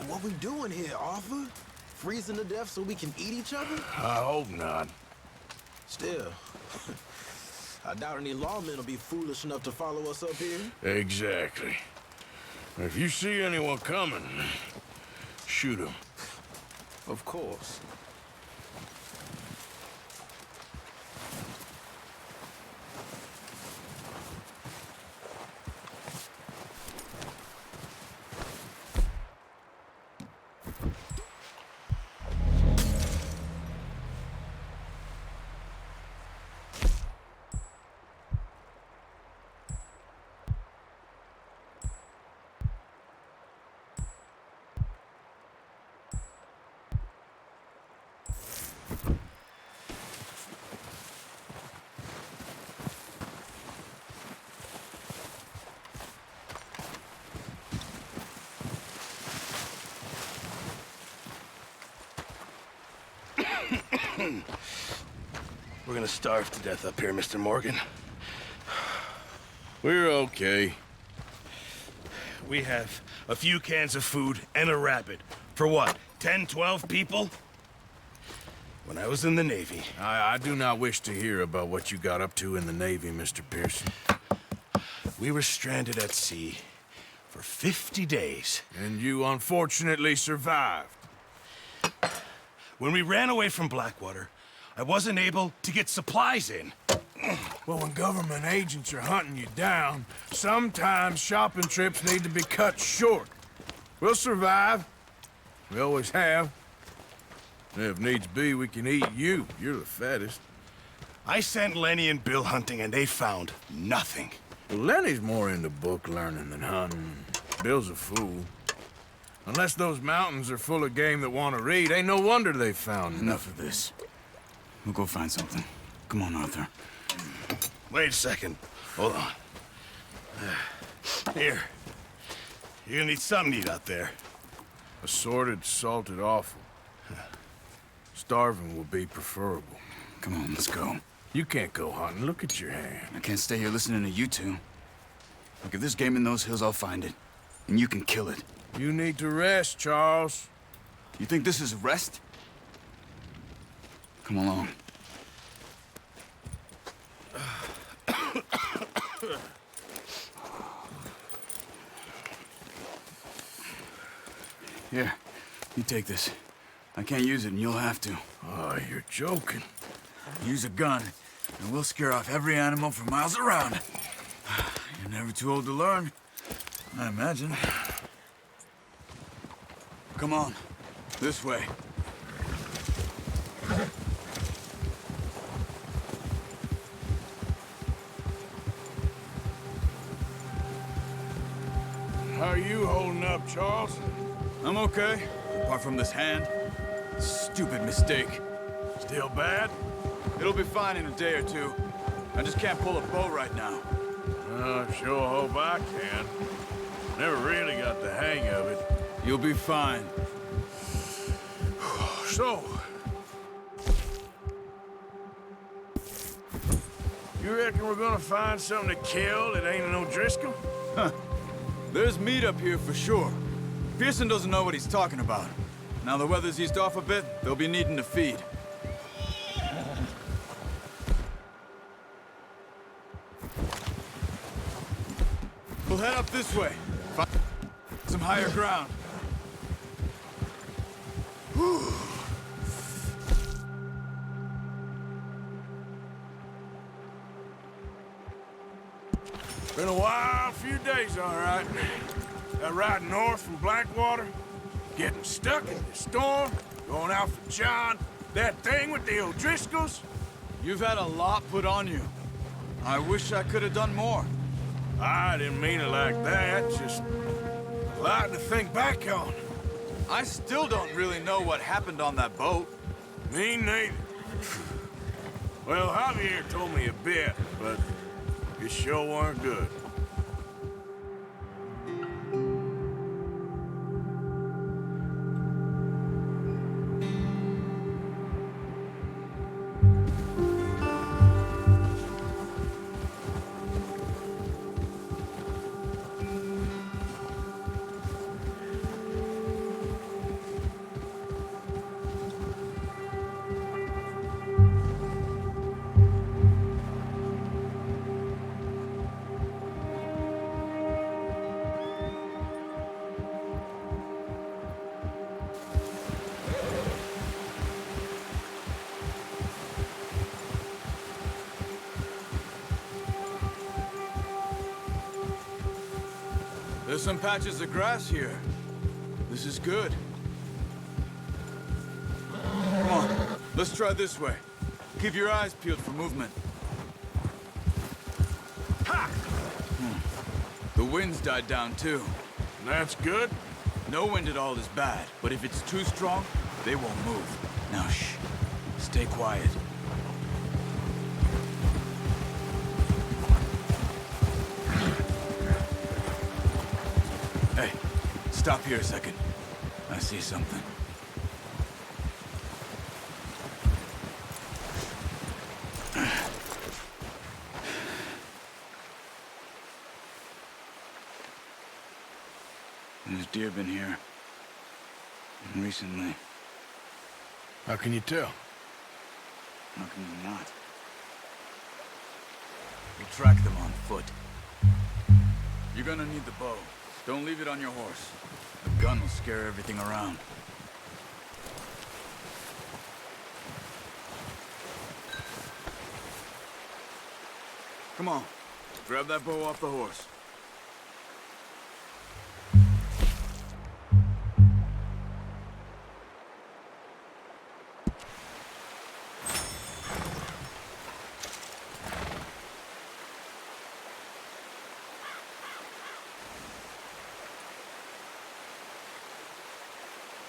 What we doing here, Arthur? Freezing to death so we can eat each other? I hope not. Still, I doubt any lawmen will be foolish enough to follow us up here. Exactly. If you see anyone coming, shoot them. Of course. We're gonna starve to death up here, Mr. Morgan. We're okay. We have a few cans of food and a rabbit. For what, 10, 12 people? When I was in the Navy... I do not wish to hear about what you got up to in the Navy, Mr. Pearson. We were stranded at sea for 50 days. And you unfortunately survived. When we ran away from Blackwater, I wasn't able to get supplies in. Well, when government agents are hunting you down, sometimes shopping trips need to be cut short. We'll survive. We always have. And if needs be, we can eat you. You're the fattest. I sent Lenny and Bill hunting, and they found nothing. Well, Lenny's more into book learning than hunting. Bill's a fool. Unless those mountains are full of game that want to read, ain't no wonder they found Enough of this. We'll go find something. Come on, Arthur. Wait a second. Hold on. Here. You're gonna need something to eat out there. Assorted, salted offal. Starving will be preferable. Come on, let's go. You can't go hunting. Look at your hand. I can't stay here listening to you two. Look, if there's game in those hills, I'll find it. And you can kill it. You need to rest, Charles. You think this is rest? Come along. Here, you take this. I can't use it, and you'll have to. Oh, you're joking. Use a gun, and we'll scare off every animal for miles around. You're never too old to learn, I imagine. Come on, this way. How are you holding up, Charles? I'm okay, apart from this hand. Stupid mistake. Still bad? It'll be fine in a day or two. I just can't pull a bow right now. I sure hope I can. Never really got the hang of it. You'll be fine. So... you reckon we're gonna find something to kill that ain't no Driscoll? Huh. There's meat up here for sure. Pearson doesn't know what he's talking about. Now the weather's eased off a bit, they'll be needing to feed. We'll head up this way. Find some higher ground. Whew. Been a wild few days, all right. That ride north from Blackwater, getting stuck in the storm, going out for John, that thing with the O'Driscolls. You've had a lot put on you. I wish I could have done more. I didn't mean it like that, just a lot to think back on. I still don't really know what happened on that boat. Me neither. Well, Javier told me a bit, but it sure weren't good. some patches of grass here. This is good. Come on, let's try this way. Keep your eyes peeled for movement. Ha! The wind's died down too. That's good. No wind at all is bad, but if it's too strong, they won't move. Now shh, stay quiet. Hey, stop here a second. I see something. There's deer been here. Recently. How can you tell? How can you not? We'll track them on foot. You're gonna need the bow. Don't leave it on your horse. The gun will scare everything around. Come on. Grab that bow off the horse.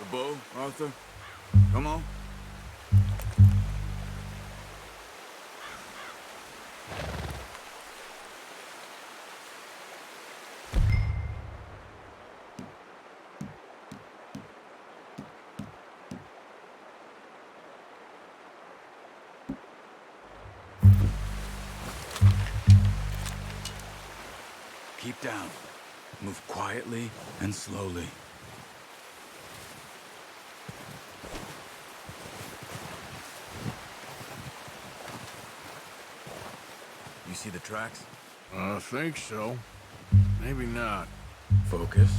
The bow, Arthur? Come on. Keep down. Move quietly and slowly. You see the tracks? I think so. Maybe not. Focus.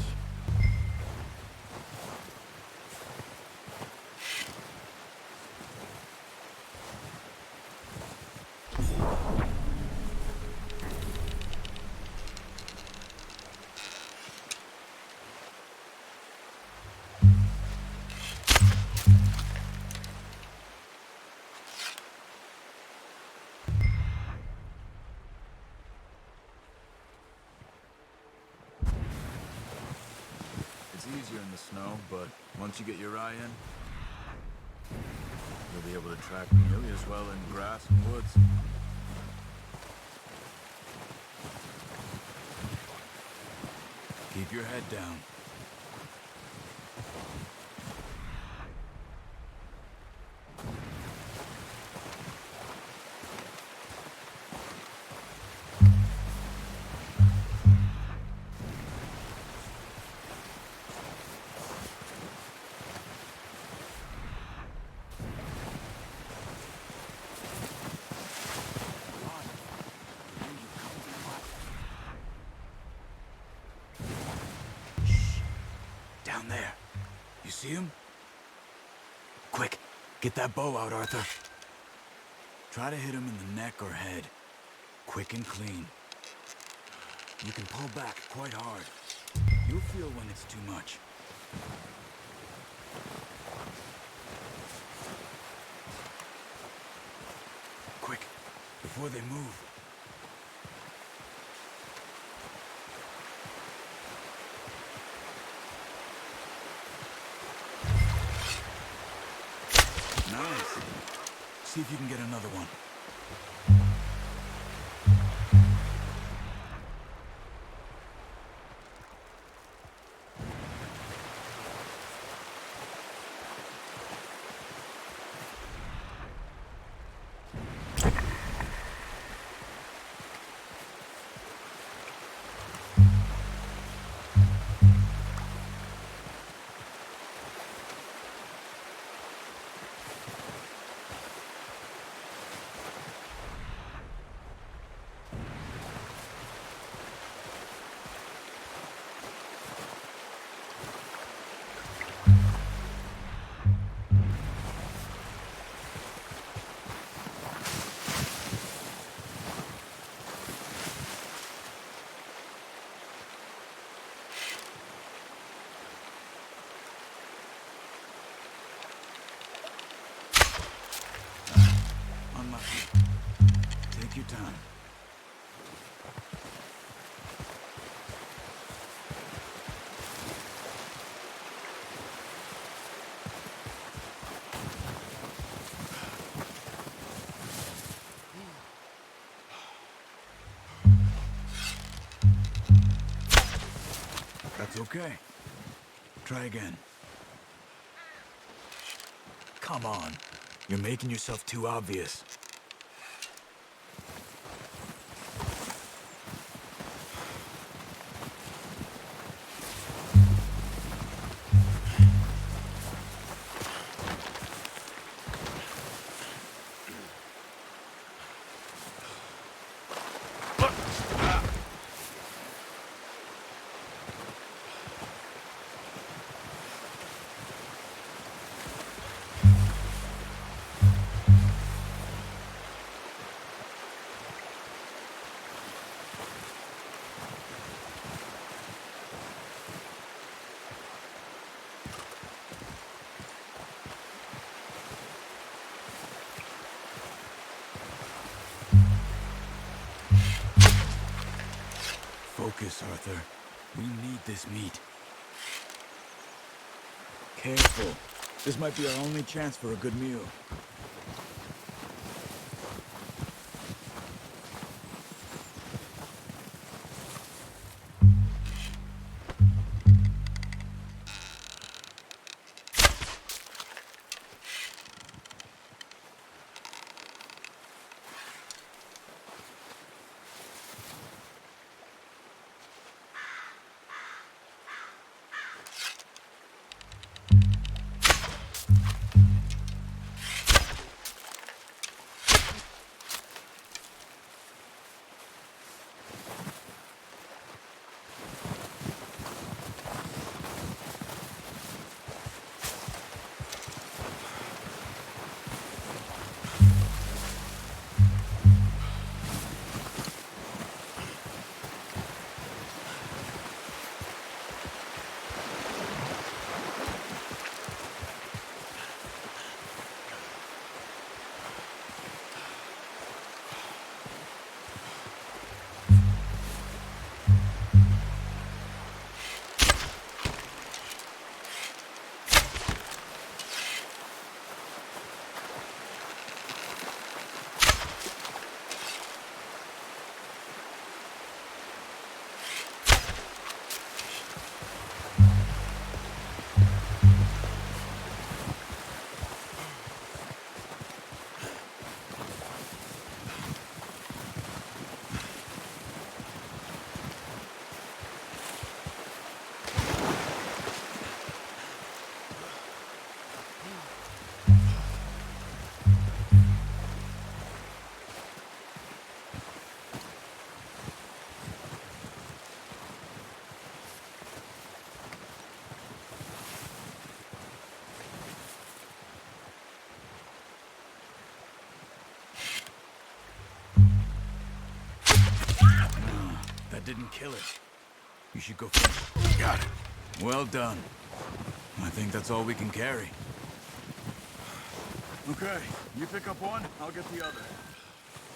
It's easier in the snow, but once you get your eye in, you'll be able to track nearly as well in grass and woods. Keep your head down. Down there. You see him? Quick, get that bow out, Arthur. Try to hit him in the neck or head. Quick and clean. You can pull back quite hard. You'll feel when it's too much. Quick, before they move. Nice. See if you can get another one. your time. That's okay. Try again. Come on. You're making yourself too obvious. Focus, Arthur. We need this meat. Careful. This might be our only chance for a good meal. Didn't kill it. You should go first. Got it. Well done. I think that's all we can carry. Okay, you pick up one, I'll get the other.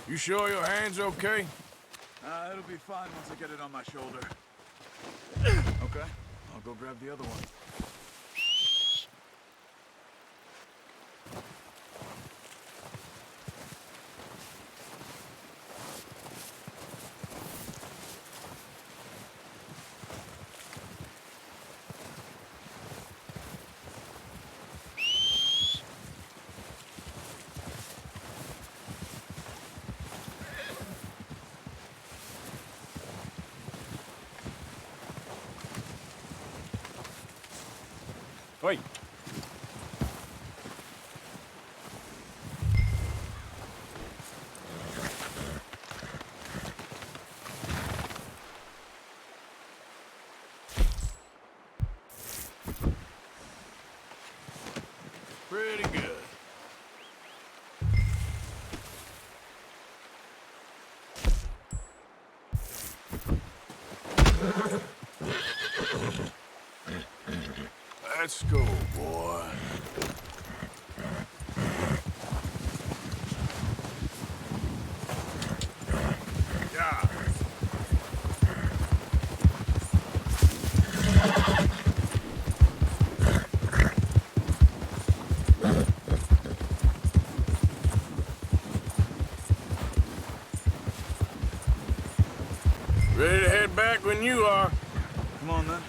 You sure your hand's okay? It'll be fine once I get it on my shoulder. Okay, I'll go grab the other one. Wait. Pretty good. Let's go, boy. than you are. Come on, then.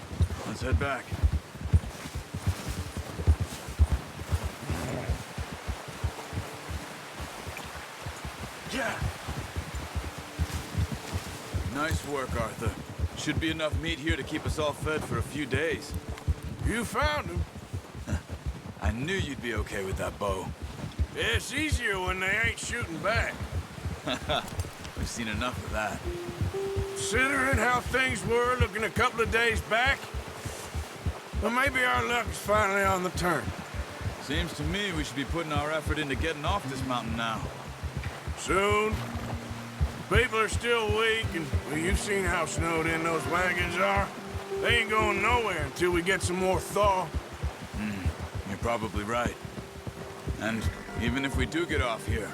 Let's head back. Yeah. Nice work, Arthur. Should be enough meat here to keep us all fed for a few days. You found him. I knew you'd be okay with that bow. It's easier when they ain't shooting back. We've seen enough of that. Considering how things were looking a couple of days back, well, maybe our luck is finally on the turn. Seems to me we should be putting our effort into getting off this mountain now. Soon. People are still weak, and well, you've seen how snowed in those wagons are. They ain't going nowhere until we get some more thaw. You're probably right. And even if we do get off here,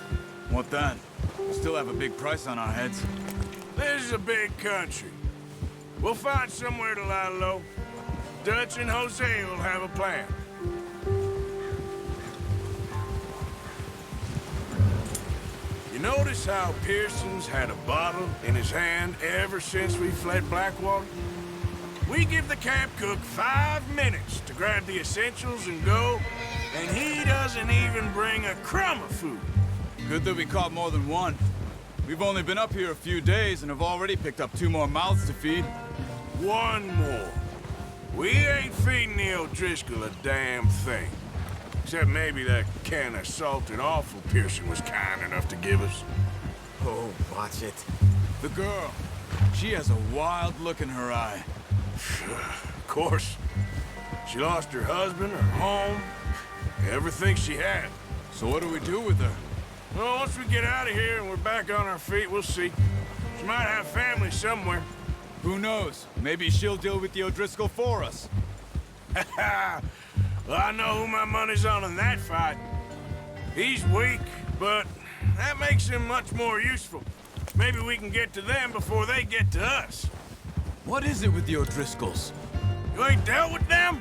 what then? We still have a big price on our heads. This is a big country. We'll find somewhere to lie low. Dutch and Jose will have a plan. You notice how Pearson's had a bottle in his hand ever since we fled Blackwater? We give the camp cook 5 minutes to grab the essentials and go, and he doesn't even bring a crumb of food. Good that we caught more than one. We've only been up here a few days and have already picked up 2 more mouths to feed. One more. We ain't feeding the O'Driscoll a damn thing. Except maybe that can of salted offal Pearson was kind enough to give us. Oh, watch it. The girl. She has a wild look in her eye. Of course. She lost her husband, her home, everything she had. So what do we do with her? Well, once we get out of here and we're back on our feet, we'll see. She might have family somewhere. Who knows? Maybe she'll deal with the O'Driscoll for us. Well, I know who my money's on in that fight. He's weak, but that makes him much more useful. Maybe we can get to them before they get to us. What is it with the O'Driscolls? You ain't dealt with them?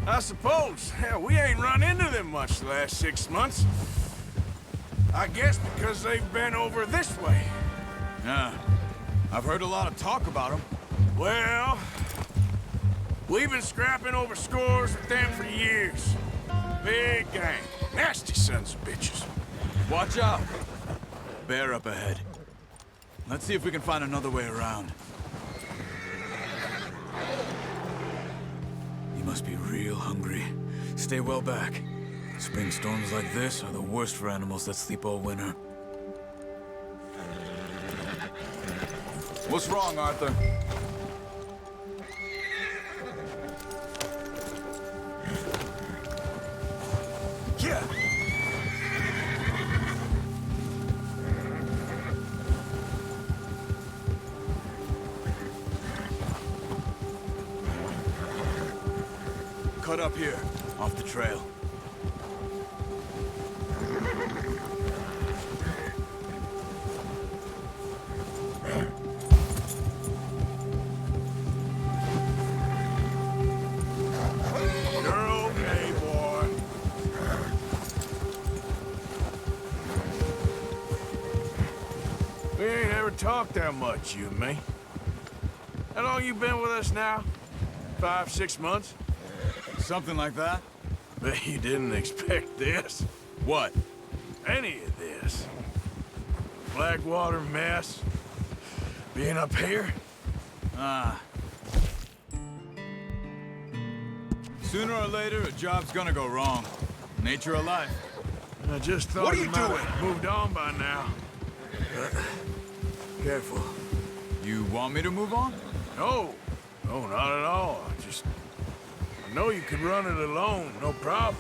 I suppose. Hell, we ain't run into them much the last 6 months. I guess because they've been over this way. Yeah. I've heard a lot of talk about them. Well, we've been scrapping over scores with them for years. Big gang. Nasty sons of bitches. Watch out. Bear up ahead. Let's see if we can find another way around. You must be real hungry. Stay well back. Spring storms like this are the worst for animals that sleep all winter. What's wrong, Arthur? Yeah. Cut up here, off the trail. You're okay, boy. We ain't ever talked that much, you and me. How long you been with us now? 5, 6 months? Something like that? Bet you didn't expect this. What? Any of this. Blackwater mess. Being up here. Ah. Sooner or later, a job's gonna go wrong. Nature of life. I just thought What are you might doing? have moved on by now. Careful. You want me to move on? No. No, not at all. I know you could run it alone, no problem.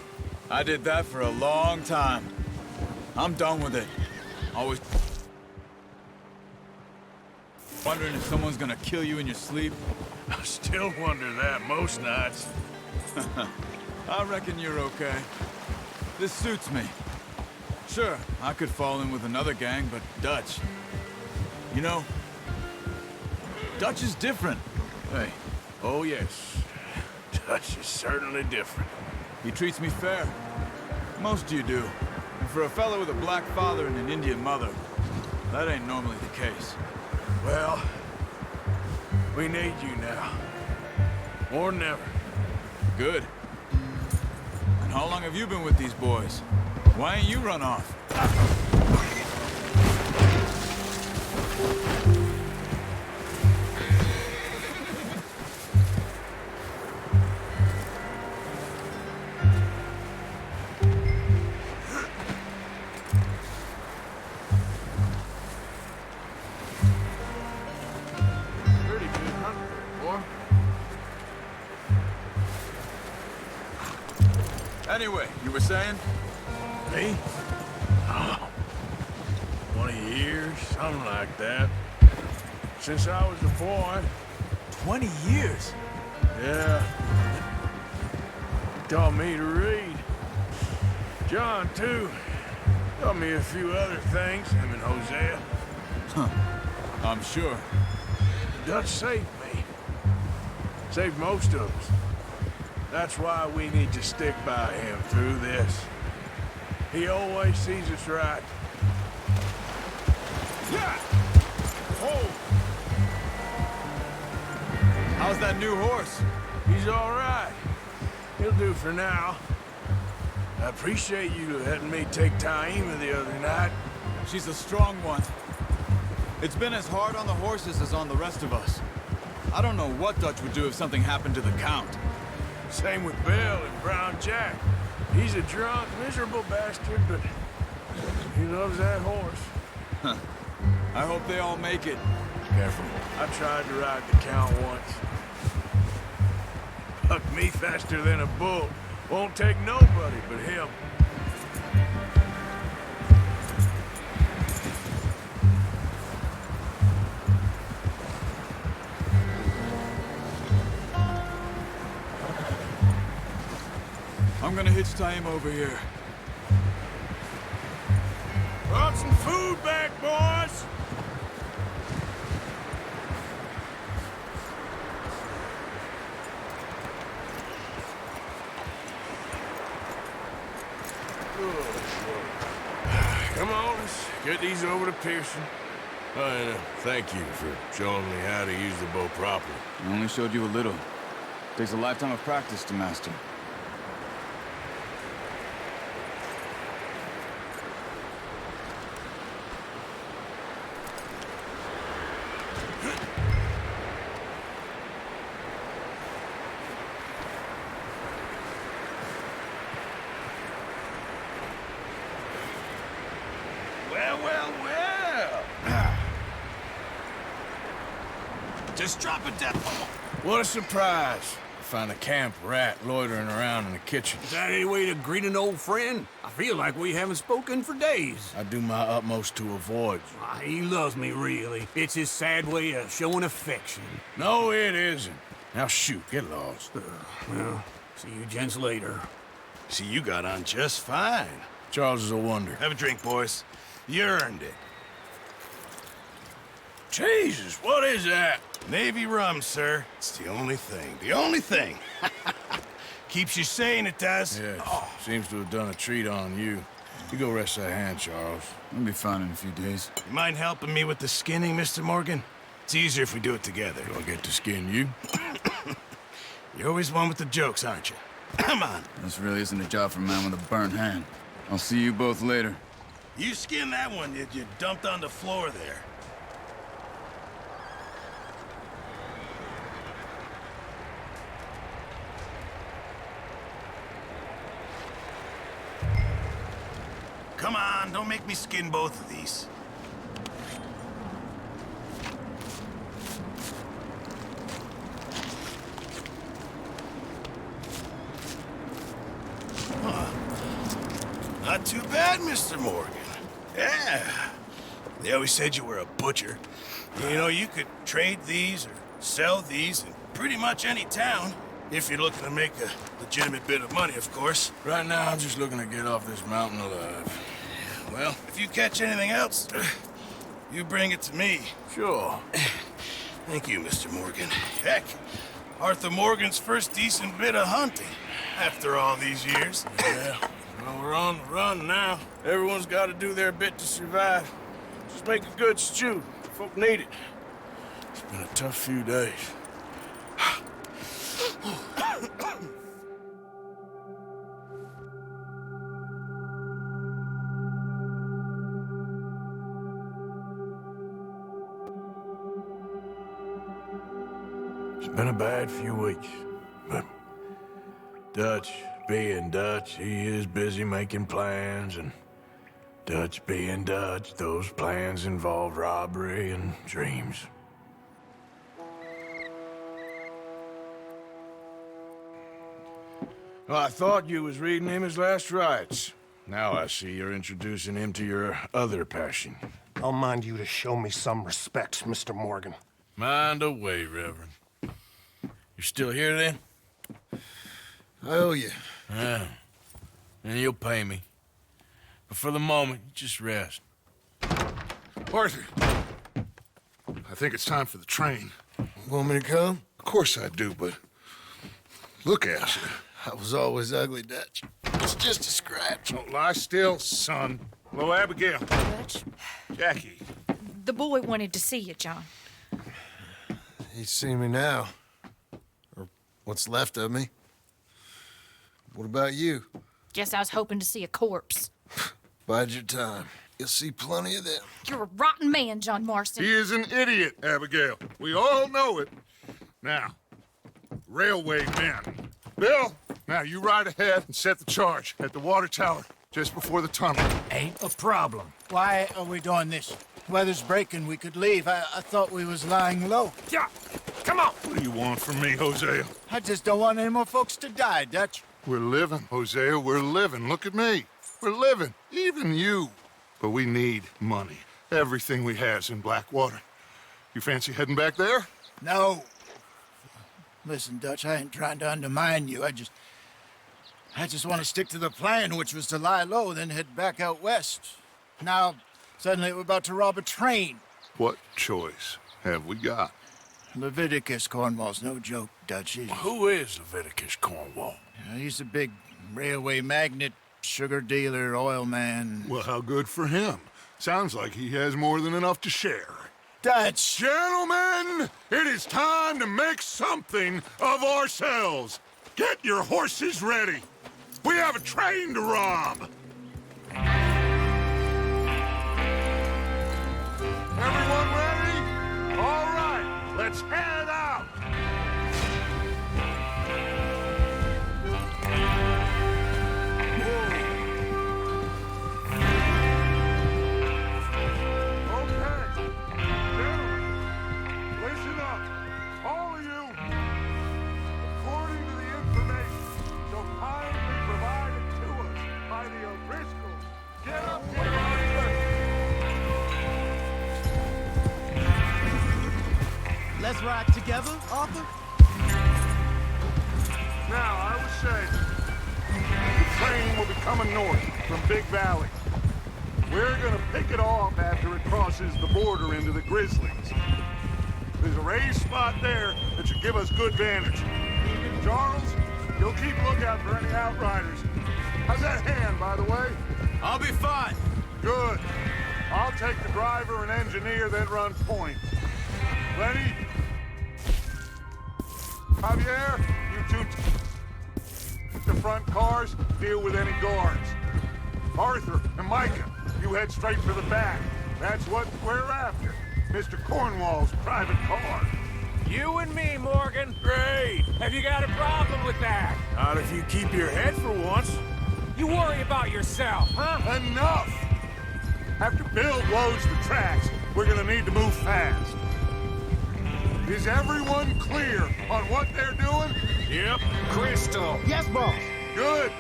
I did that for a long time. I'm done with it. Always wondering if someone's gonna kill you in your sleep. I still wonder that most nights. I reckon you're okay. This suits me. Sure, I could fall in with another gang, but Dutch... You know, Dutch is different. Hey, oh yes. Dutch is certainly different. He treats me fair. Most of you do. And for a fellow with a black father and an Indian mother, that ain't normally the case. Well, We need you now. More than ever. Good. And how long have you been with these boys? Why ain't you run off? Pretty good hunting, boy. Anyway, you were saying? Me? Oh, 20 years, something like that. Since I was a boy. 20 years? Yeah. He taught me to read. John, too. Taught me a few other things, him and Hosea. I'm sure. The Dutch saved me. Saved most of us. That's why we need to stick by him through this. He always sees us right. Yeah! Oh! How's that new horse? He's all right. He'll do for now. I appreciate you letting me take Taima the other night. She's a strong one. It's been as hard on the horses as on the rest of us. I don't know what Dutch would do if something happened to the Count. Same with Bill and Brown Jack. He's a drunk, miserable bastard, but he loves that horse. I hope they all make it. Careful. I tried to ride the Count once. Bucked me faster than a bull. Won't take nobody but him. I'm gonna hitch Taima over here. Brought some food back, boys! Come on, let's get these over to Pearson. And thank you for showing me how to use the bow properly. I only showed you a little. Takes a lifetime of practice to master. Well, well, well. Just drop a death bomb. What a surprise. Find a camp rat loitering around in the kitchen. Is that any way to greet an old friend? I feel like we haven't spoken for days. I do my utmost to avoid you. Ah, he loves me, really. It's his sad way of showing affection. No, it isn't. Now shoot, get lost. Well, see you gents later. See, you got on just fine. Charles is a wonder. Have a drink, boys. You earned it. Jesus, what is that? Navy rum, sir. It's the only thing. The only thing. Keeps you sane, it does. Yes, seems to have done a treat on you. You go rest that hand, Charles. I'll be fine in a few days. You mind helping me with the skinning, Mr. Morgan? It's easier if we do it together. Do I get to skin you? You're always one with the jokes, aren't you? Come on. This really isn't a job for a man with a burnt hand. I'll see you both later. You skinned that one that you dumped on the floor there. Come on, don't make me skin both of these. Not too bad, Mr. Morgan. Yeah. They always said you were a butcher. You know, you could trade these or sell these in pretty much any town. If you're looking to make a legitimate bit of money, of course. Right now, I'm just looking to get off this mountain alive. Well, if you catch anything else, you bring it to me. Sure. Thank you, Mr. Morgan. Heck, Arthur Morgan's first decent bit of hunting after all these years. Yeah, well, we're on the run now. Everyone's got to do their bit to survive. Just make a good stew. Folk need it. Been a tough few days. It's been a bad few weeks, but Dutch being Dutch, he is busy making plans, and Dutch being Dutch, those plans involve robbery and dreams. Well, I thought you was reading him his last rites. Now I see you're introducing him to your other passion. I'll mind you to show me some respect, Mr. Morgan. Mind away, Reverend. You still here, then? I owe you. Yeah. And you'll pay me. But for the moment, just rest. Arthur, I think it's time for the train. Want me to come? Of course I do, but look at you. I was always ugly, Dutch. It's just a scratch. Don't lie still, son. Hello, Abigail. Dutch, Jackie. the boy wanted to see you, John. He's seen me now. Or what's left of me. What about you? Guess I was hoping to see a corpse. Bide your time. You'll see plenty of them. You're a rotten man, John Marston. He is an idiot, Abigail. We all know it. Now, railway men. Bill, now you ride ahead and set the charge at the water tower just before the tunnel. Ain't a problem. Why are we doing this? Weather's breaking. We could leave. I thought we was lying low. Yeah, come on. What do you want from me, Hosea? I just don't want any more folks to die, Dutch. We're living, Hosea. We're living. Look at me. We're living. Even you. But we need money. Everything we has in Blackwater. You fancy heading back there? No. Listen, Dutch, I ain't trying to undermine you. I just want to stick to the plan, which was to lie low, then head back out west. Now, suddenly we're about to rob a train. What choice have we got? Leviticus Cornwall's no joke, Dutch. Who is Leviticus Cornwall? He's a big railway magnate, sugar dealer, oil man. Well, how good for him. Sounds like he has more than enough to share. Dutch! Gentlemen, it is time to make something of ourselves. Get your horses ready. We have a train to rob. Everyone ready? All right, let's head out. Let's ride together, Arthur? Now, I was saying, the train will be coming north from Big Valley. We're gonna pick it off after it crosses the border into the Grizzlies. There's a raised spot there that should give us good vantage. Charles, you'll keep lookout for any outriders. How's that hand, by the way? I'll be fine. Good. I'll take the driver and engineer that run point. Lenny? Javier, you two the front cars, deal with any guards. Arthur and Micah, you head straight for the back. That's what we're after. Mr. Cornwall's private car. You and me, Morgan. Great. Have you got a problem with that? Not if you keep your head for once. You worry about yourself, huh? Enough! After Bill blows the tracks, we're gonna need to move fast. Is everyone clear on what they're doing? Yep. Crystal. Yes, boss. Good.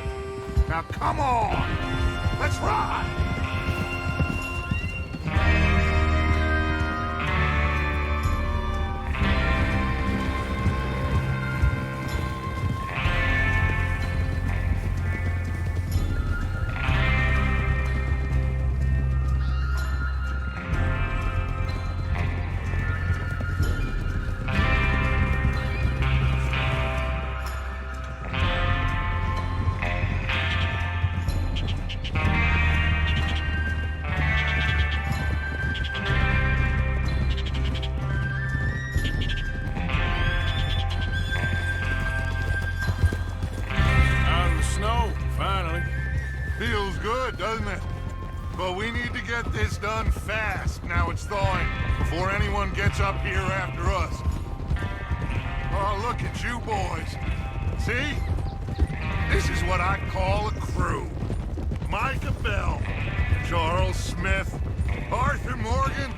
Now come on. Let's ride. Feels good, doesn't it? But we need to get this done fast, now it's thawing, before anyone gets up here after us. Oh, look at you boys. See? This is what I call a crew. Micah Bell, Charles Smith, Arthur Morgan,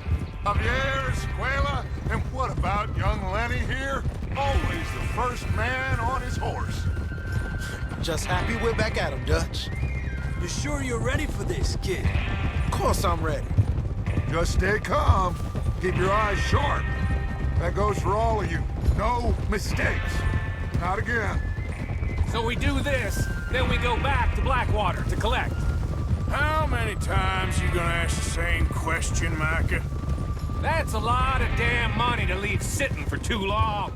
Javier Escuela, and what about young Lenny here? Always the first man on his horse. Just happy we're back at him, Dutch. You sure you're ready for this, kid? Of course I'm ready. Just stay calm. Keep your eyes sharp. That goes for all of you. No mistakes. Not again. So we do this, then we go back to Blackwater to collect. How many times you gonna ask the same question, Micah? That's a lot of damn money to leave sitting for too long.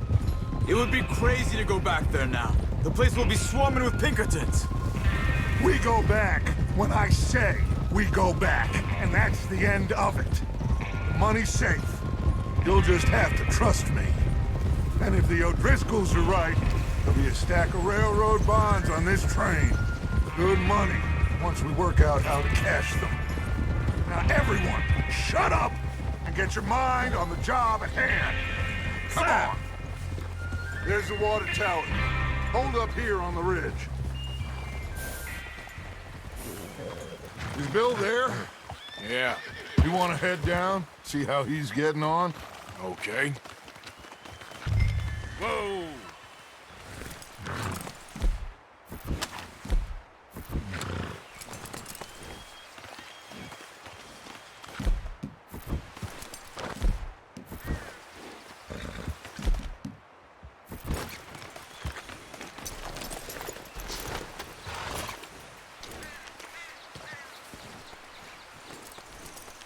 It would be crazy to go back there now. The place will be swarming with Pinkertons. We go back when I say we go back, and that's the end of it. The money's safe. You'll just have to trust me. And if the O'Driscolls are right, there'll be a stack of railroad bonds on this train. Good money, once we work out how to cash them. Now everyone, shut up and get your mind on the job at hand. Come on. There's the water tower. Hold up here on the ridge. Is Bill there? Yeah. You want to head down, see how he's getting on? Okay. Whoa!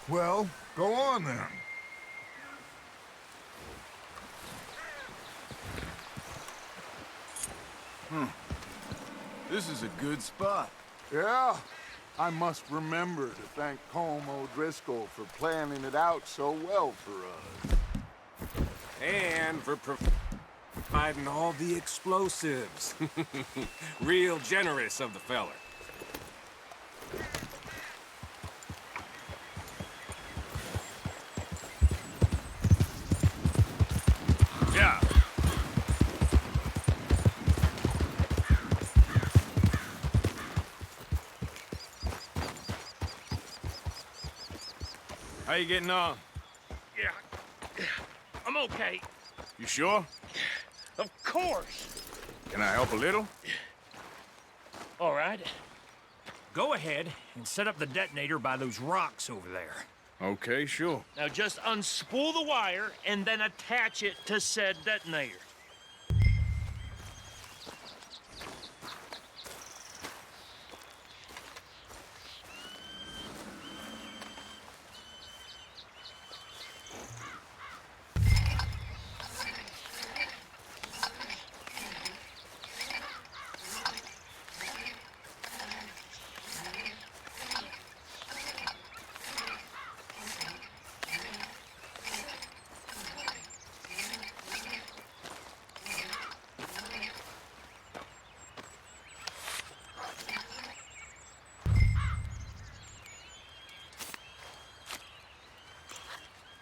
Well, go on then. This is a good spot. Yeah, I must remember to thank Colm O'Driscoll for planning it out so well for us. And for providing all the explosives. Real generous of the feller. Yeah. How you getting on? Yeah, I'm okay. You sure? Of course. Can I help a little? All right. Go ahead and set up the detonator by those rocks over there. Okay, sure. Now just unspool the wire and then attach it to said detonator.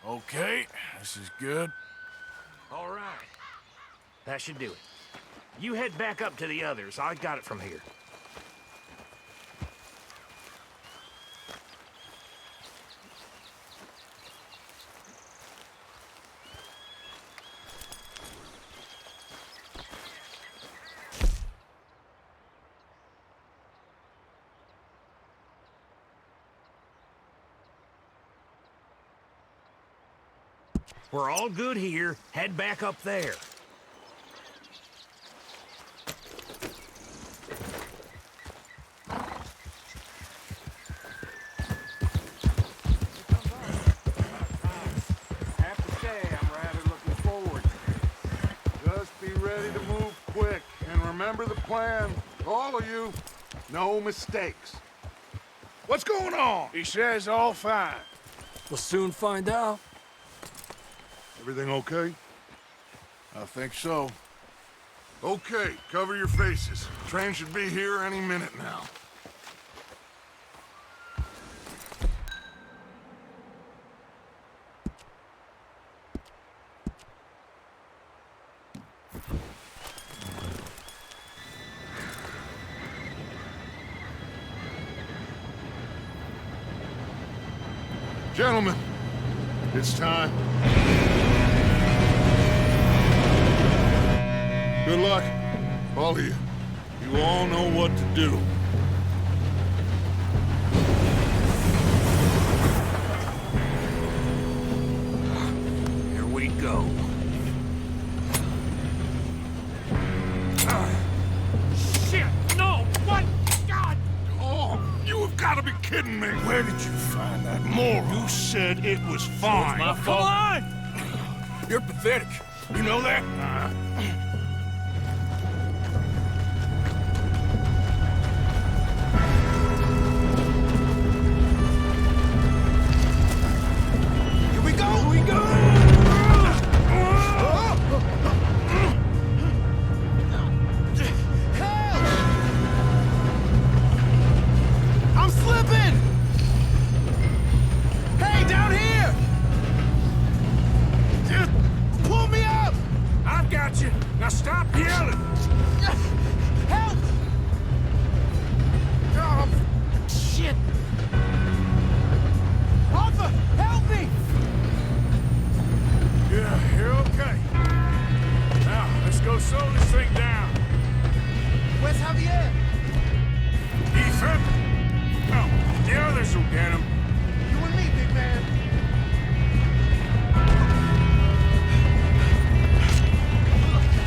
Okay, this is good. All right. That should do it. You head back up to the others. I got it from here. We're all good here. Head back up there. Have to say, I'm rather looking forward. Just be ready to move quick, and remember the plan. All of you, no mistakes. What's going on? He says all fine. We'll soon find out. Everything okay? I think so. Okay, cover your faces. Train should be here any minute now. Gentlemen, it's time. Good luck, all of you. You all know what to do. Here we go. Shit! No! What? God! Oh, you have got to be kidding me! Where did you find that moron? You said it was fine. My fault. Come on! You're pathetic. You know that? Here we go! Here we go! Help! I'm slipping! Hey, down here! Just pull me up! I've got you. Now stop yelling. Help! Oh, shit! Arthur, help me! Yeah, you're okay. Now, let's go slow this thing down. Where's Javier? Ethan? Oh, the others will get him. You and me, big man.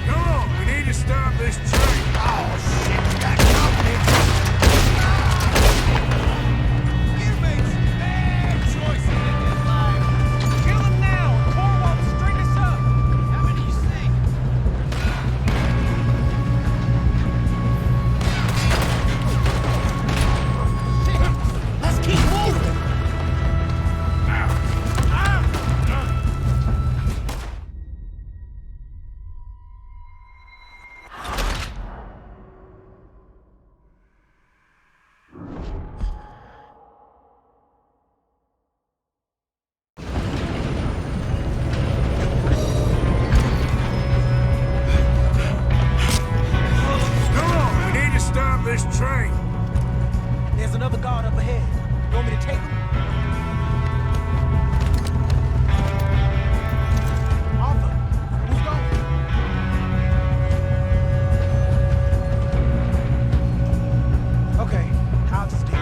Come on, we need to stop this train. Oh, shit, that company! You made some bad choices in this life. Kill him now, and Corwall will string us up. How many you think? Let's keep moving! Come on, we need to stop this train. There's another guard up ahead. You want me to take him? Arthur, who's going? Okay, I'll just take it.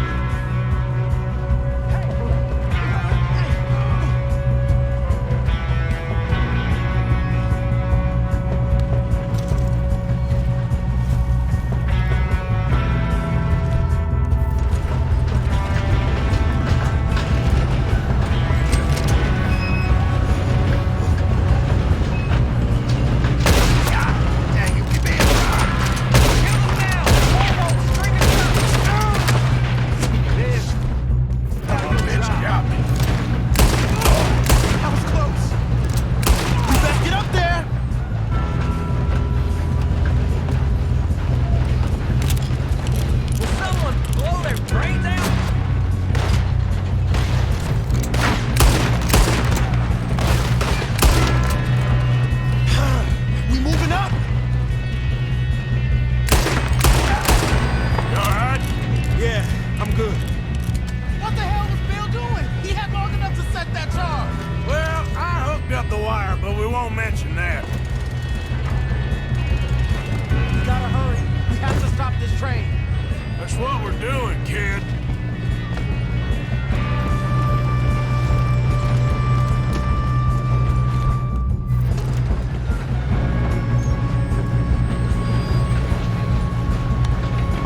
That's what we're doing, kid.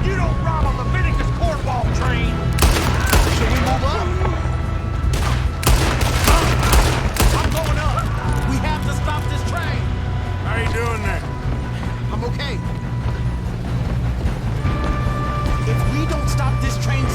You don't ride on Leviticus cornball train! Should we move up? I'm going up! We have to stop this train! How you doing there? I'm okay. If we don't stop this train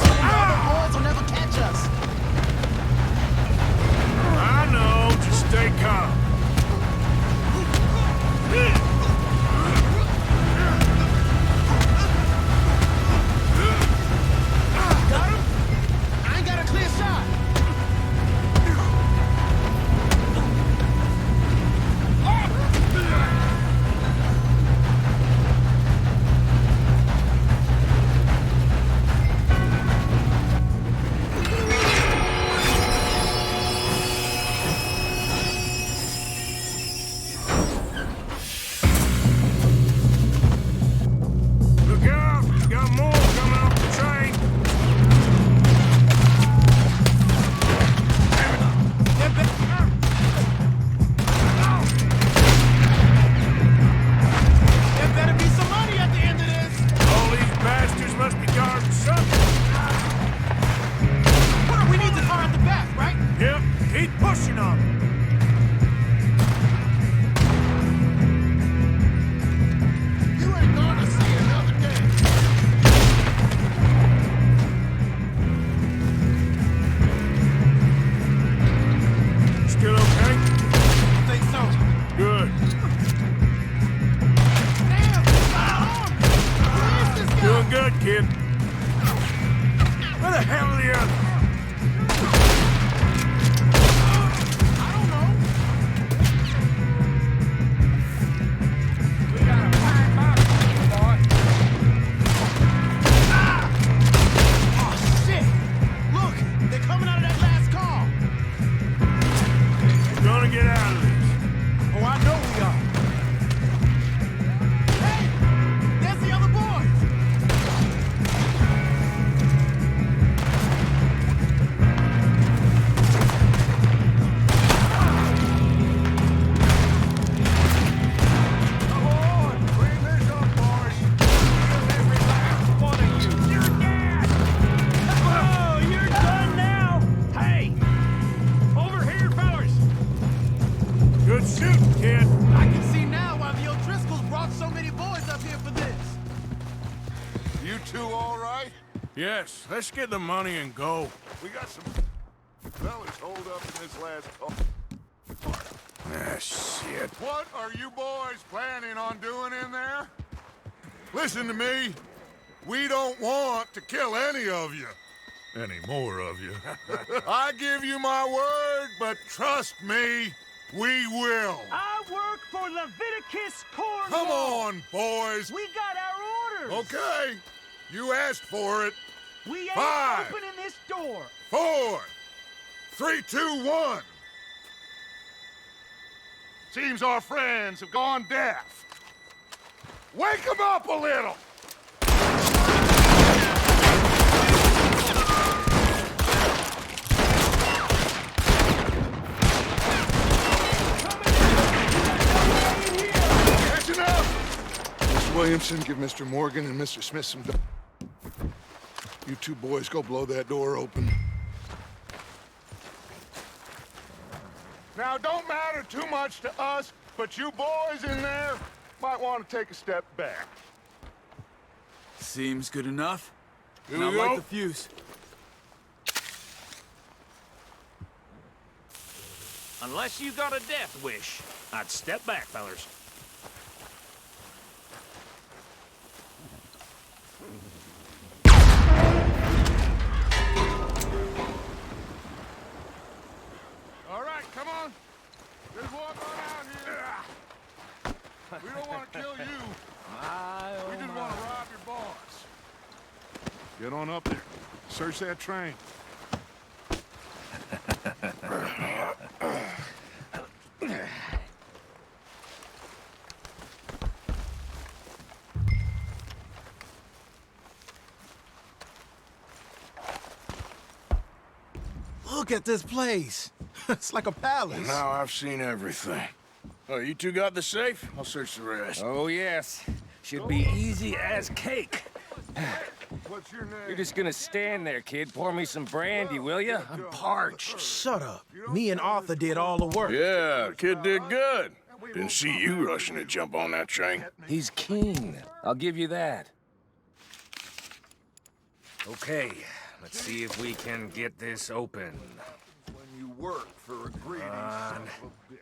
the hell are the others? We got a fine box for you, boy. Oh, shit! Look! They're coming out of that last car! We're gonna get out of this. Oh, I know we are. Hey! There's the other boys! Come on, clean this up, boys. Kill every last one of you. You're dead. Oh, you're done now. Hey, over here, fellas. Good shooting, kid. I can see now why the O'Driscolls brought so many boys up here for this. You two all right? Yes, let's get the money and go. We got some fellas holed up in this last car. Ah, shit. What are you boys planning on doing in there? Listen to me. We don't want to kill any of you. Any more of you. I give you my word, but trust me, we will. I work for Leviticus Cornwall. Come on, boys. We got our orders. Okay. You asked for it. We ain't 5, opening this door. 4, 3, 2, 1. Seems our friends have gone deaf. Wake them up a little. Listen up. Mr. Williamson, give Mr. Morgan and Mr. Smith some... You two boys go blow that door open. Now, don't matter too much to us, but you boys in there might want to take a step back. Seems good enough. Here Now we light go. the fuse. Unless you got a death wish, I'd step back, fellers. All right, come on. Just walk on out here. We don't want to kill you. We just want to rob your boss. Get on up there. Search that train. Look at this place. It's like a palace. Now I've seen everything. Oh, you two got the safe? I'll search the rest. Oh, yes. Should be easy as cake. What's your name? You're just gonna stand there, kid. Pour me some brandy, will you? I'm parched. Shut up. Me and Arthur did all the work. Yeah, kid did good. Didn't see you rushing to jump on that train. He's keen. I'll give you that. Okay, let's see if we can get this open. When you work for a greedy son of a bitch.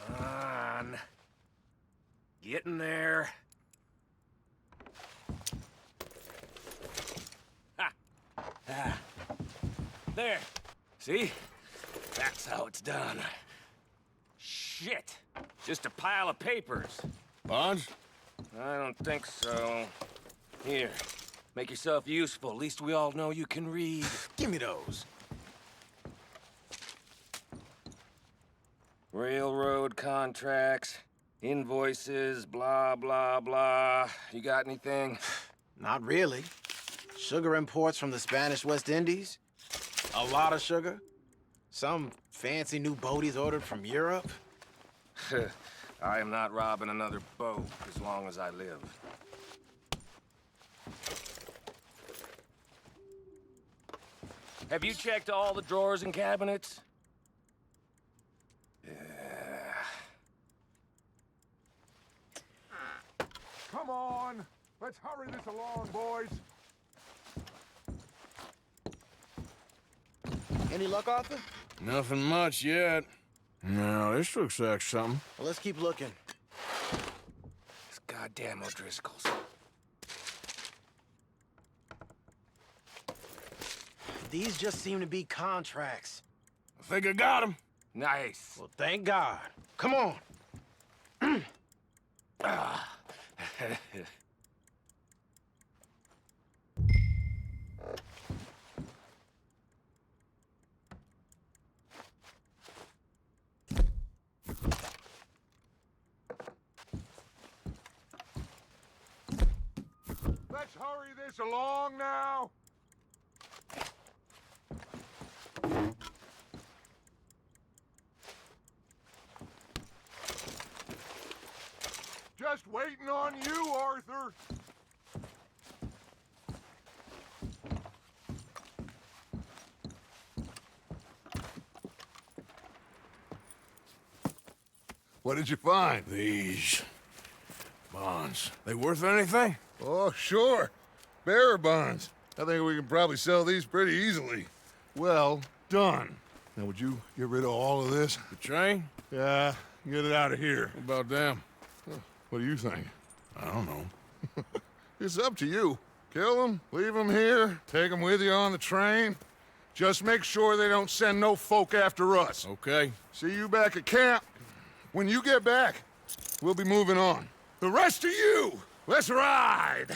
Come on. Get in there. Ha! Ah. There. See? That's how it's done. Shit. Just a pile of papers. Bonds? I don't think so. Here. Make yourself useful. At least we all know you can read. Give me those. Railroad contracts, invoices, blah, blah, blah. You got anything? Not really. Sugar imports from the Spanish West Indies. A lot of sugar. Some fancy new boat he's ordered from Europe. I am not robbing another boat as long as I live. Have you checked all the drawers and cabinets? Come on. Let's hurry this along, boys. Any luck, Arthur? Nothing much yet. No, this looks like something. Well, let's keep looking. This goddamn O'Driscolls. These just seem to be contracts. I think I got him. Nice. Well, thank God. Come on. Let's hurry this along now. Just waiting on you, Arthur. What did you find? These bonds. They worth anything? Oh, sure. Bearer bonds. I think we can probably sell these pretty easily. Well done. Now, would you get rid of all of this? The train? Yeah, get it out of here. What about them? What do you think? I don't know. It's up to you. Kill them, leave them here, take them with you on the train. Just make sure they don't send no folk after us. Okay. See you back at camp. When you get back, we'll be moving on. The rest of you, let's ride!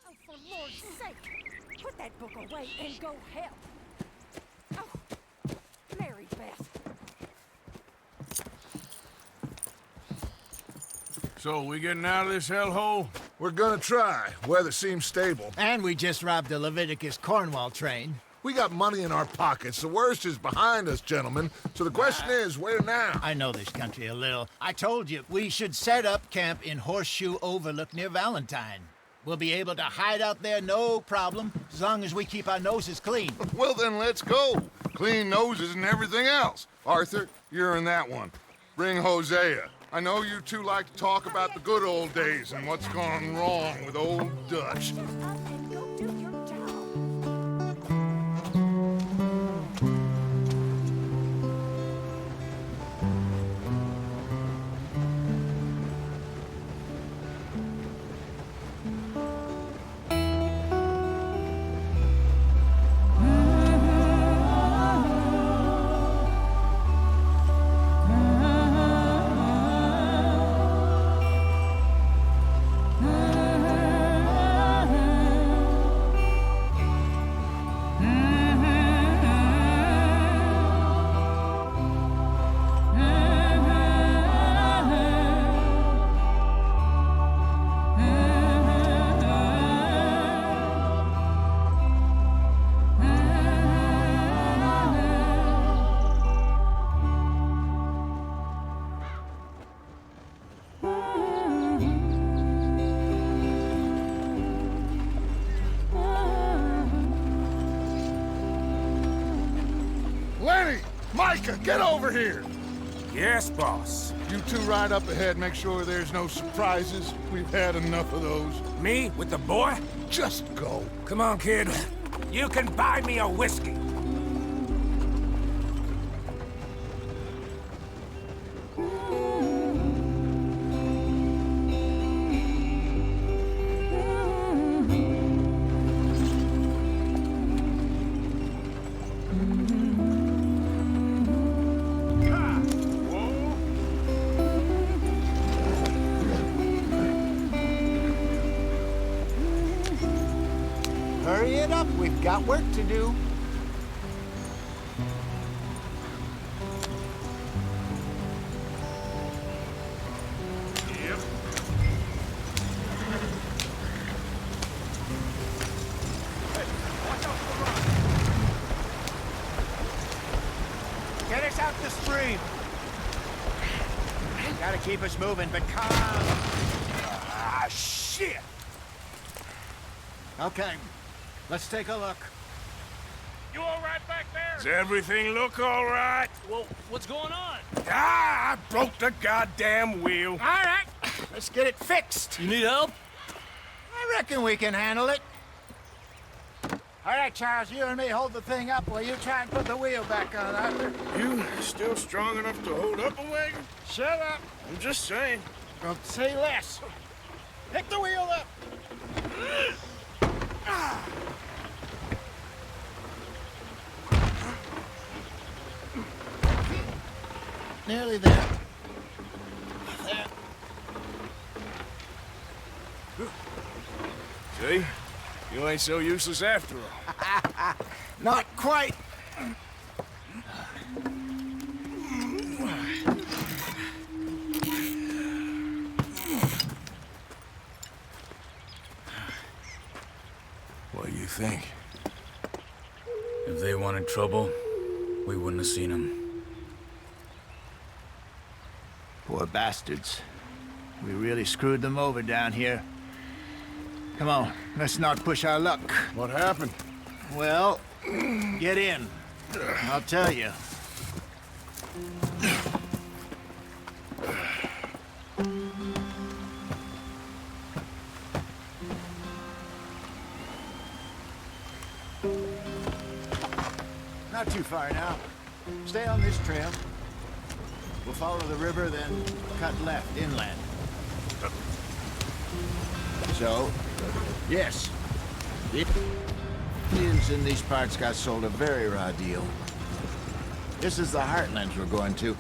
Oh, for Lord's sake, put that book away and go help. Oh, Mary Beth. So, we getting out of this hellhole? We're gonna try. Weather seems stable. And we just robbed the Leviticus Cornwall train. We got money in our pockets. The worst is behind us, gentlemen. So the question is, where now? I know this country a little. I told you, we should set up camp in Horseshoe Overlook near Valentine. We'll be able to hide out there no problem, as long as we keep our noses clean. Well, then let's go. Clean noses and everything else. Arthur, you're in that one. Bring Hosea. I know you two like to talk about the good old days and what's gone wrong with old Dutch. Micah, get over here! Yes, boss. You two ride up ahead, make sure there's no surprises. We've had enough of those. Me with the boy? Just go. Come on, kid. You can buy me a whiskey. Hurry it up, we've got work to do. Get us out the stream. Gotta keep us moving, but calm. Ah, shit! Okay, let's take a look. You all right back there? Does everything look all right? Well, what's going on? Ah, I broke the goddamn wheel. All right, let's get it fixed. You need help? I reckon we can handle it. All right, Charles, you and me hold the thing up while you try and put the wheel back on, Arthur. You still strong enough to hold up a wagon? Shut up. I'm just saying. Don't say less. Pick the wheel up. Nearly there. There. See? You ain't so useless after all. Not quite. What do you think? If they wanted trouble, we wouldn't have seen them. Poor bastards. We really screwed them over down here. Come on, let's not push our luck. What happened? Well, get in. I'll tell you. Not too far now. Stay on this trail. We'll follow the river, then cut left inland. So, yes. The Indians in these parts got sold a very raw deal. This is the heartlands we're going to.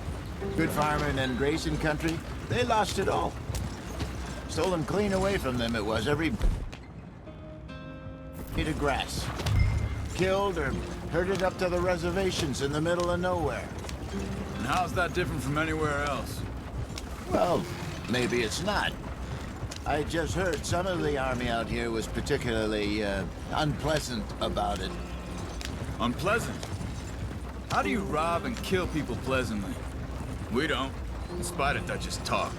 Good farming and grazing country. They lost it all. Stolen clean away from them it was, every bit of grass. Killed or herded up to the reservations in the middle of nowhere. And how's that different from anywhere else? Well, maybe it's not. I just heard some of the army out here was particularly, unpleasant about it. Unpleasant? How do you rob and kill people pleasantly? We don't, in spite of Dutch's talk.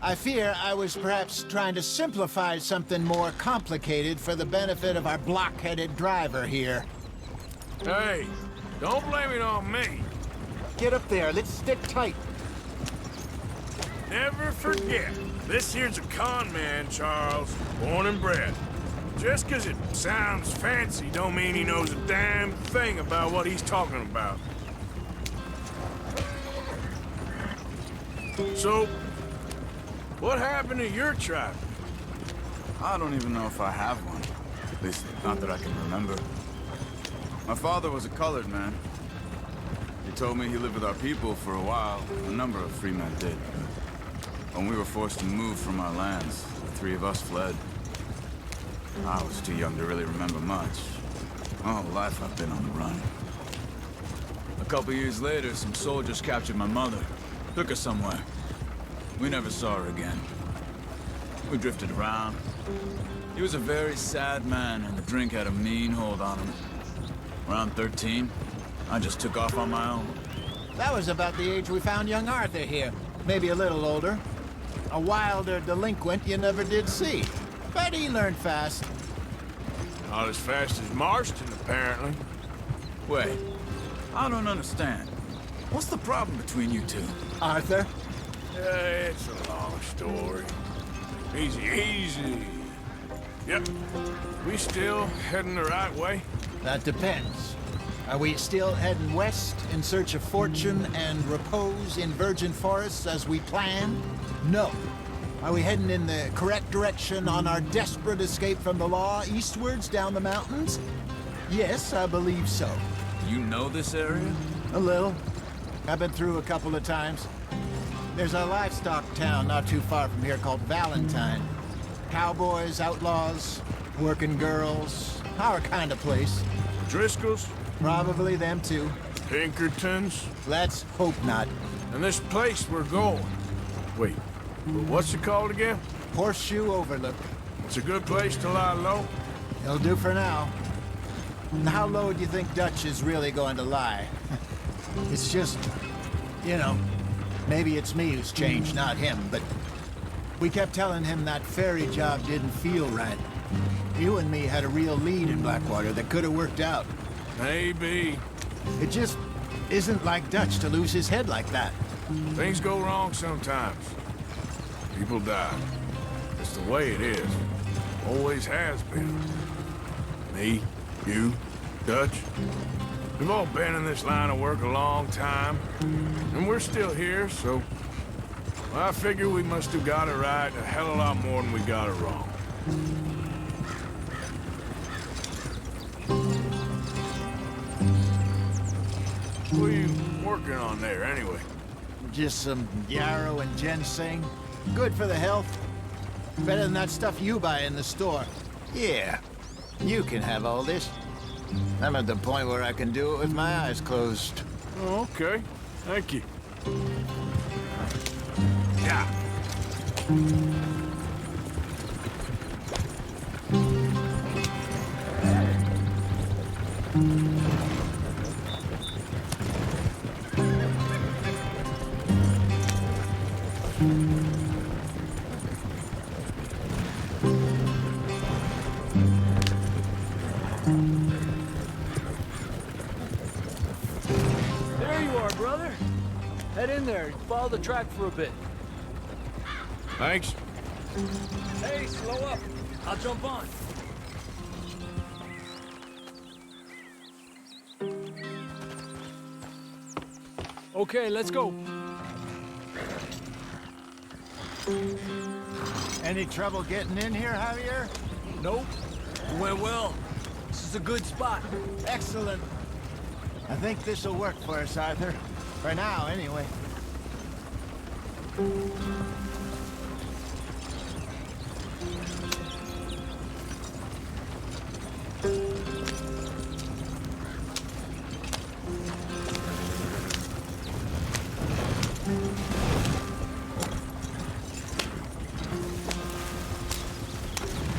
I fear I was perhaps trying to simplify something more complicated for the benefit of our block-headed driver here. Hey, don't blame it on me. Get up there, let's stick tight. Never forget, this here's a con man, Charles, born and bred. Just 'cause it sounds fancy don't mean he knows a damn thing about what he's talking about. So, what happened to your tribe? I don't even know if I have one. At least, not that I can remember. My father was a colored man. He told me he lived with our people for a while. A number of free men did. When we were forced to move from our lands, the three of us fled. I was too young to really remember much. My whole life I've been on the run. A couple years later, some soldiers captured my mother. Took her somewhere. We never saw her again. We drifted around. He was a very sad man, and the drink had a mean hold on him. Around 13, I just took off on my own. That was about the age we found young Arthur here. Maybe a little older. A wilder delinquent you never did see. But he learned fast. Not as fast as Marston, apparently. Wait, I don't understand. What's the problem between you two? Arthur? It's a long story. Easy, easy. Yep. We still heading the right way? That depends. Are we still heading west in search of fortune and repose in virgin forests as we planned? No. Are we heading in the correct direction on our desperate escape from the law eastwards down the mountains? Yes, I believe so. You know this area? A little. I've been through a couple of times. There's a livestock town not too far from here called Valentine. Cowboys, outlaws, working girls, our kind of place. Driscoll's? Probably them too. Pinkertons? Let's hope not. And this place we're going. Wait, what's it called again? Horseshoe Overlook. It's a good place to lie low? It'll do for now. And how low do you think Dutch is really going to lie? It's just, you know, maybe it's me who's changed, not him, but we kept telling him that ferry job didn't feel right. You and me had a real lead in Blackwater that could have worked out. Maybe. It just isn't like Dutch to lose his head like that. Things go wrong sometimes. People die. It's the way it is. Always has been. Me, you, Dutch. We've all been in this line of work a long time. And we're still here, so... well, I figure we must have got it right a hell of a lot more than we got it wrong. What are you working on there, anyway? Just some yarrow and ginseng. Good for the health. Better than that stuff you buy in the store. Yeah, you can have all this. I'm at the point where I can do it with my eyes closed. Oh, okay. Thank you. Yeah. There you are, brother. Head in there. Follow the track for a bit. Thanks. Hey, slow up. I'll jump on. Okay, let's go. Any trouble getting in here, Javier? Nope. It went well. This is a good spot. Excellent. I think this'll work for us, Arthur. For now, anyway.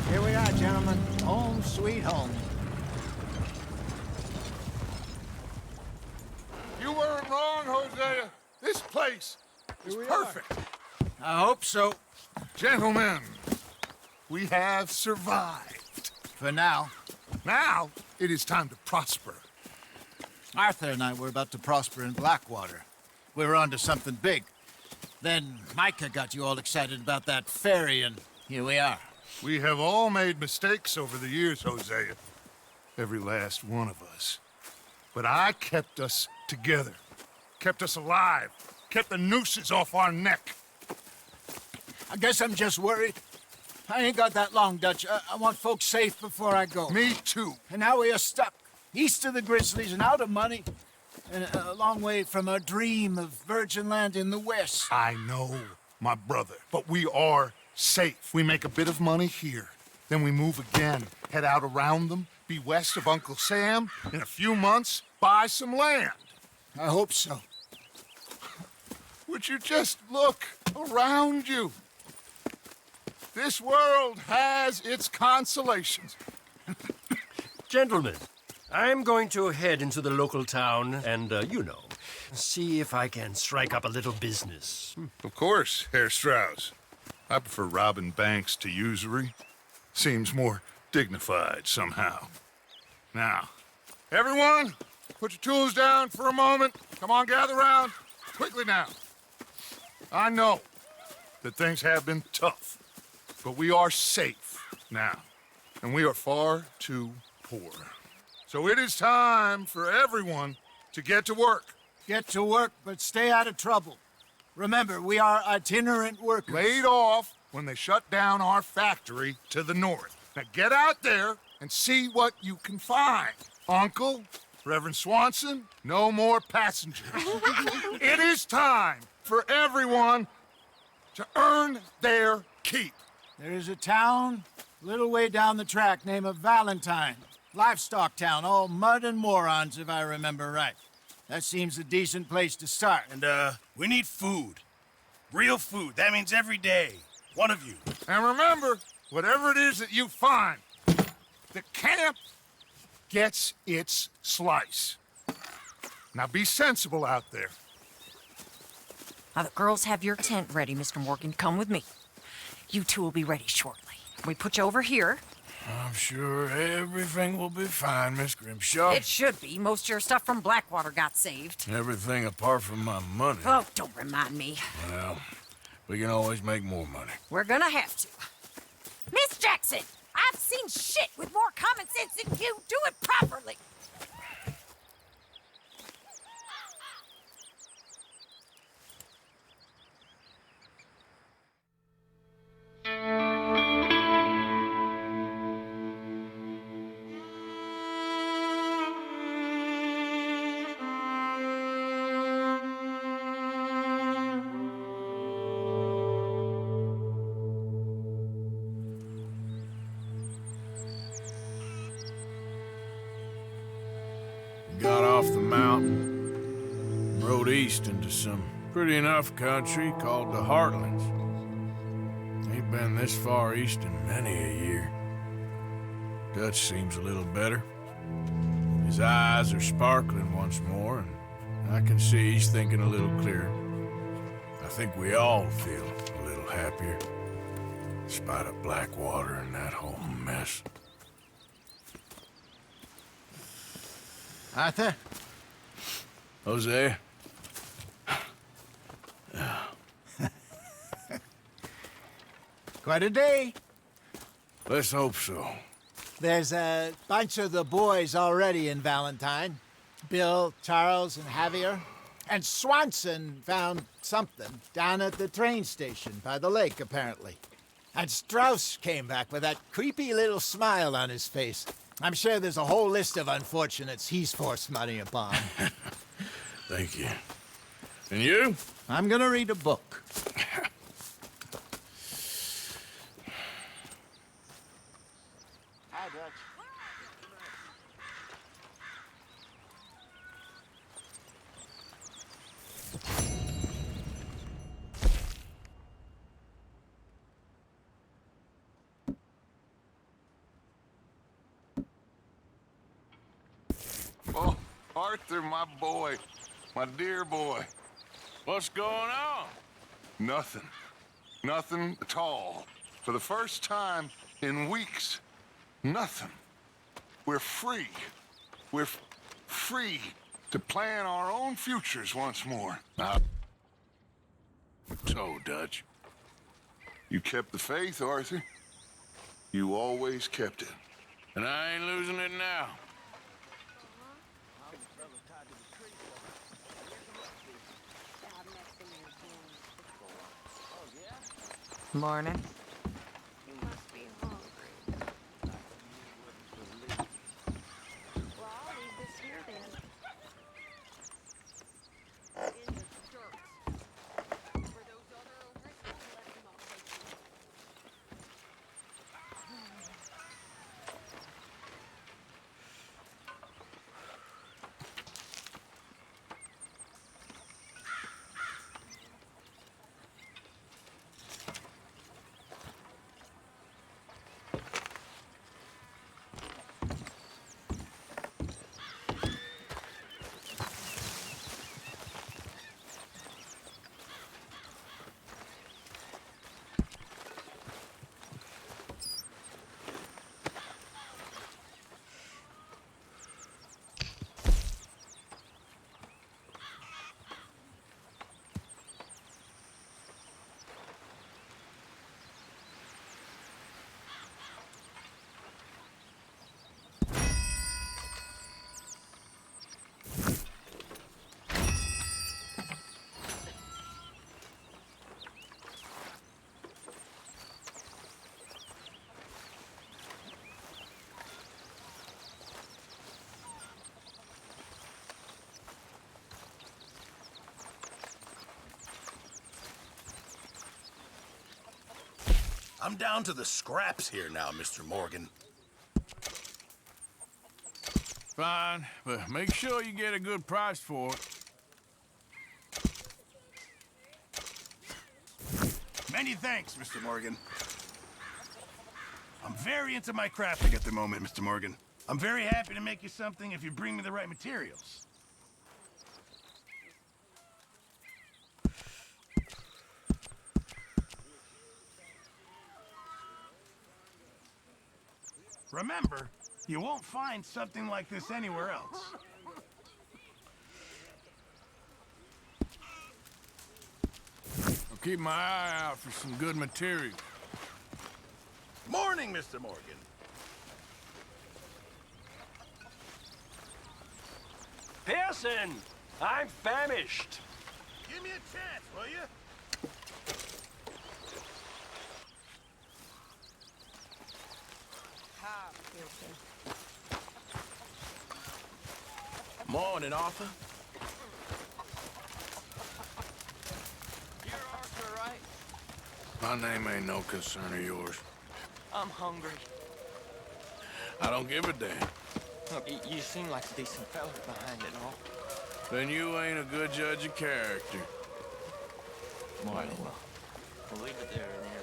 Here we are, gentlemen. Home sweet home. You weren't wrong, Hosea. This place is perfect. I hope so. Gentlemen, we have survived. For now. Now, it is time to prosper. Arthur and I were about to prosper in Blackwater. We were onto something big. Then Micah got you all excited about that ferry, and here we are. We have all made mistakes over the years, Hosea. Every last one of us. But I kept us together. Kept us alive. Kept the nooses off our neck. I guess I'm just worried. I ain't got that long, Dutch. I want folks safe before I go. Me too. And now we are stuck, east of the Grizzlies and out of money, and a long way from our dream of virgin land in the west. I know, my brother, but we are safe. We make a bit of money here, then we move again, head out around them, be west of Uncle Sam, in a few months, buy some land. I hope so. Would you just look around you? This world has its consolations. Gentlemen, I'm going to head into the local town and, you know, see if I can strike up a little business. Of course, Herr Strauss. I prefer robbing banks to usury. Seems more dignified somehow. Now, everyone, put your tools down for a moment. Come on, gather round. Quickly now. I know that things have been tough, but we are safe now, and we are far too poor. So it is time for everyone to get to work. Get to work, but stay out of trouble. Remember, we are itinerant workers. Laid off when they shut down our factory to the north. Now get out there and see what you can find. Uncle, Reverend Swanson, no more passengers. It is time for everyone to earn their keep. There is a town a little way down the track named Valentine. Livestock town, all mud and morons, if I remember right. That seems a decent place to start. And, we need food. Real food. That means every day. One of you. And remember, whatever it is that you find, the camp gets its slice. Now be sensible out there. Now, the girls have your tent ready, Mr. Morgan. Come with me. You two will be ready shortly. We put you over here. I'm sure everything will be fine, Miss Grimshaw. It should be. Most of your stuff from Blackwater got saved. Everything apart from my money. Oh, don't remind me. Well, we can always make more money. We're gonna have to. Miss Jackson, I've seen shit with more common sense than you. Do it properly. Got off the mountain, rode east into some pretty enough country called the Heartlands. Ain't been this far east in many a year. Dutch seems a little better. His eyes are sparkling once more, and I can see he's thinking a little clearer. I think we all feel a little happier, in spite of Blackwater and that whole mess. Arthur? Jose? Quite a day. Let's hope so. There's a bunch of the boys already in Valentine. Bill, Charles, and Javier. And Swanson found something down at the train station by the lake, apparently. And Strauss came back with that creepy little smile on his face. I'm sure there's a whole list of unfortunates he's forced money upon. Thank you. And you? I'm gonna read a book. Hi, Dutch. Oh, Arthur, my boy. My dear boy. What's going on? Nothing. Nothing at all. For the first time in weeks, nothing. We're free. We're free to plan our own futures once more. So, Dutch. You kept the faith, Arthur. You always kept it. And I ain't losing it now. Morning. You must be hungry. Well, I'll leave this here then. In the dirt. For those other originals left in my place. I'm down to the scraps here now, Mr. Morgan. Fine, but make sure you get a good price for it. Many thanks, Mr. Morgan. I'm very into my crafting at the moment, Mr. Morgan. I'm very happy to make you something if you bring me the right materials. Remember, you won't find something like this anywhere else. I'll keep my eye out for some good material. Morning, Mr. Morgan. Pearson! I'm famished. Give me a chance, will you? Morning, Arthur. You're Arthur, right? My name ain't no concern of yours. I'm hungry. I don't give a damn. Look, you seem like a decent fella behind it all. Then you ain't a good judge of character. Morning. Well, we'll leave it there and there.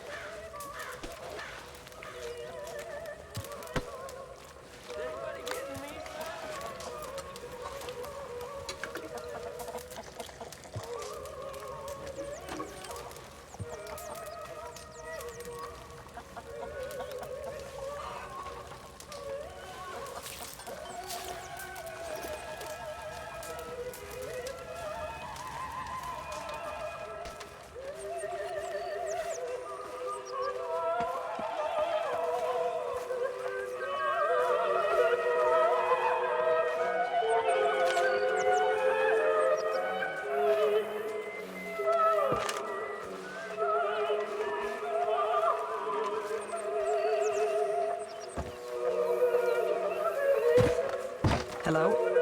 Hello?